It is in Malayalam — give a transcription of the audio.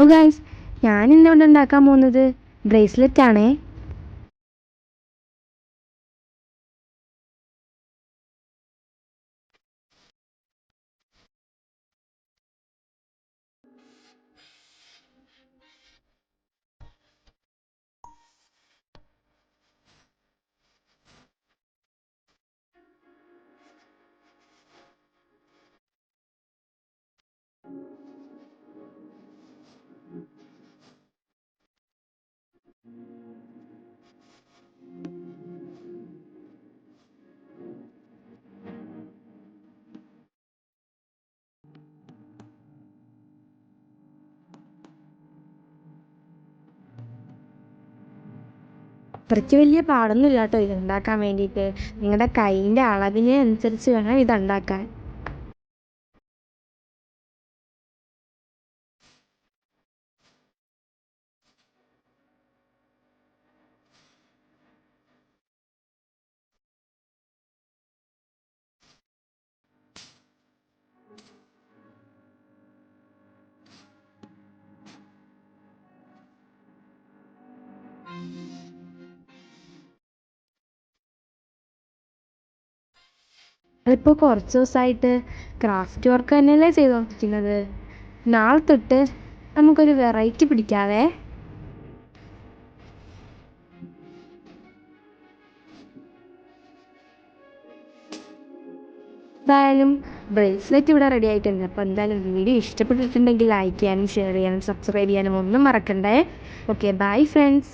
ഓ ഗൈസ്, ഞാൻ ഇന്നിവിടെ ഉണ്ടാക്കാൻ പോകുന്നത് ബ്രേസ്ലെറ്റ് ആണേ. അത്രയ്ക്ക് വലിയ പാടൊന്നും ഇല്ല കേട്ടോ ഇതുണ്ടാക്കാൻ വേണ്ടിയിട്ട്. നിങ്ങളുടെ കൈയിൻ്റെ അളവിന് അനുസരിച്ച് വേണം ഇതുണ്ടാക്കാൻ. അതിപ്പോൾ കുറച്ച് ദിവസമായിട്ട് ക്രാഫ്റ്റ് വർക്ക് തന്നെയല്ലേ ചെയ്തുകൊണ്ടിരിക്കുന്നത്. നാളെ തൊട്ട് നമുക്കൊരു വെറൈറ്റി പിടിക്കാവേ. എന്തായാലും ബ്രേസ്ലെറ്റ് ഇവിടെ റെഡി ആയിട്ടുണ്ട്. അപ്പോൾ എന്തായാലും വീഡിയോ ഇഷ്ടപ്പെട്ടിട്ടുണ്ടെങ്കിൽ ലൈക്ക് ചെയ്യാനും ഷെയർ ചെയ്യാനും സബ്സ്ക്രൈബ് ചെയ്യാനും ഒന്നും മറക്കണ്ടേ. Okay, bye friends.